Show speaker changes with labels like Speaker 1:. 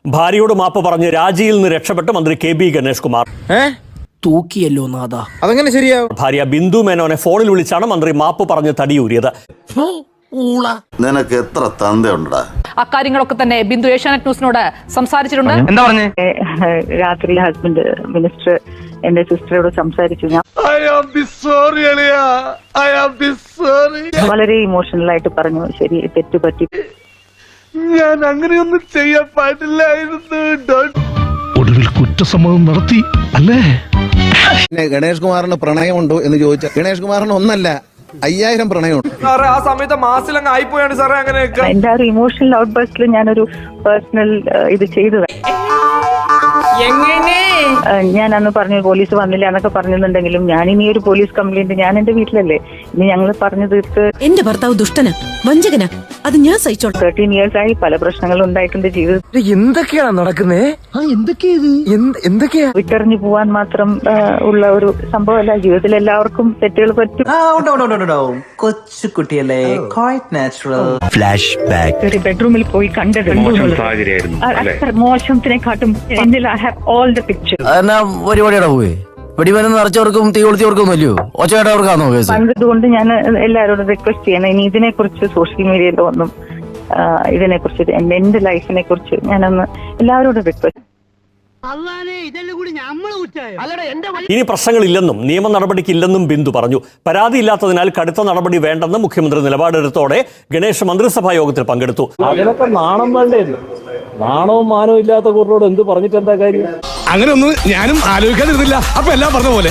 Speaker 1: ഭാര്യയോട് മാപ്പ് പറഞ്ഞ് രാജിയിൽ നിന്ന് രക്ഷപ്പെട്ട് മന്ത്രി കെ.ബി. ഗണേഷ് കുമാർ.
Speaker 2: തൂക്കിയല്ലോ നാഥ.
Speaker 3: അതെങ്ങനെ ശരിയാവും?
Speaker 1: ഭാര്യ ബിന്ദു മേനോനെ ഫോണിൽ വിളിച്ചാണ് മന്ത്രി മാപ്പ് പറഞ്ഞ് തടിയൂരിയത്.
Speaker 4: നിനക്ക് എത്ര തന്തയുണ്ടടാ?
Speaker 5: അക്കാര്യങ്ങളൊക്കെ തന്നെ ബിന്ദു ഏഷ്യാനെറ്റ് ന്യൂസിനോട് സംസാരിച്ചിട്ടുണ്ട്.
Speaker 6: എന്താ പറഞ്ഞേ?
Speaker 7: രാത്രി ഹസ്ബൻഡ് മിനിസ്റ്റർ എന്റെ സിസ്റ്ററോട് സംസാരിച്ചു. ഞാൻ വളരെ ഇമോഷണൽ ആയിട്ട് പറഞ്ഞു, ശരി തെറ്റുപറ്റി,
Speaker 8: ഞാൻ അങ്ങനെയൊന്നും ചെയ്യാൻ പാടില്ലായിരുന്നു.
Speaker 9: ഒടുവിൽ കുറ്റസമ്മതം നടത്തി അല്ലേ?
Speaker 3: ഗണേഷ് കുമാറിന് പ്രണയമുണ്ടോ എന്ന് ചോദിച്ചാൽ ഗണേഷ് കുമാറിന് ഒന്നല്ല 5000 പ്രണയമുണ്ട്.
Speaker 8: സാറേ ആ സമയത്ത് മാസിലങ്ങ് ആയിപ്പോയാണ് സാറേ. അങ്ങനെയൊക്കെ
Speaker 7: എന്റെ ആ ഒരു ഇമോഷണൽ ഔട്ട് ബസ്റ്റിൽ ഞാനൊരു പേഴ്സണൽ ഇത് ചെയ്തത്. ഞാൻ അന്ന് പറഞ്ഞു പോലീസ് വന്നില്ല എന്നൊക്കെ പറഞ്ഞിട്ടുണ്ടെങ്കിലും ഞാൻ ഇനി ഒരു പോലീസ് കംപ്ലൈന്റ് ഞാൻ എന്റെ വീട്ടിലല്ലേ, ഇനി ഞങ്ങൾ പറഞ്ഞു തീർത്ത്.
Speaker 2: എന്റെ ഭർത്താവ് ദുഷ്ടനാ, വഞ്ചകനാ, അത് ഞാൻ സഹിച്ചോളാം.
Speaker 7: 13 years ആയി, പല പ്രശ്നങ്ങളും ഉണ്ടായിട്ടുണ്ട് ജീവിതത്തിൽ.
Speaker 6: എന്തൊക്കെയാണ് നടക്കുന്നേ? എന്തൊക്കെയാ?
Speaker 7: വിട്ടെറിഞ്ഞു പോവാൻ മാത്രം ഉള്ള ഒരു സംഭവമല്ല. ജീവിതത്തിൽ എല്ലാവർക്കും തെറ്റുകൾ പറ്റും.
Speaker 6: കൊച്ചുകുട്ടിയല്ലേ, ക്വൈറ്റ് നാച്ചുറൽ.
Speaker 9: Flash back.
Speaker 7: ഒരു ബെഡ്റൂമിൽ പോയി കണ്ടത് മോശത്തിനെക്കാട്ടും എന്നിൽ I have all the picture.
Speaker 6: പരിപാടിയുടെ പോയി വെടിമരുന്ന് നിറച്ചവർക്കും തീ കൊളുത്തിയവർക്കും അല്ലയോ ഒച്ചയായിട്ടവർക്കാണോ കേസ്?
Speaker 7: അതുകൊണ്ട് ഞാൻ എല്ലാവരോടും റിക്വസ്റ്റ് ചെയ്യണം, ഇനി ഇതിനെക്കുറിച്ച് സോഷ്യൽ മീഡിയയിലോ ഒന്നും ഇതിനെക്കുറിച്ച് എന്റെ ലൈഫിനെ കുറിച്ച് ഞാനൊന്ന് എല്ലാവരോടും റിക്വസ്റ്റ്.
Speaker 1: ഇനി പ്രശ്നങ്ങളില്ലെന്നും നിയമ നടപടിക്കില്ലെന്നും ബിന്ദു പറഞ്ഞു. പരാതിയില്ലാത്തതിനാൽ കടുത്ത നടപടി വേണ്ടെന്ന് മുഖ്യമന്ത്രി നിലപാടെടുത്തോടെ ഗണേഷ് മന്ത്രിസഭാ യോഗത്തിൽ പങ്കെടുത്തു.
Speaker 10: അതിനൊക്കെ നാണം വേണ്ടേ? നാണവും മാനവും ഇല്ലാത്ത കൂട്ടരോട് എന്ത് പറഞ്ഞിട്ട് എന്താ കാര്യം?
Speaker 9: അങ്ങനെ ഒന്നും ഞാനും ആലോചിക്കാതിരുന്നില്ല. അപ്പൊ എല്ലാം പറഞ്ഞ പോലെ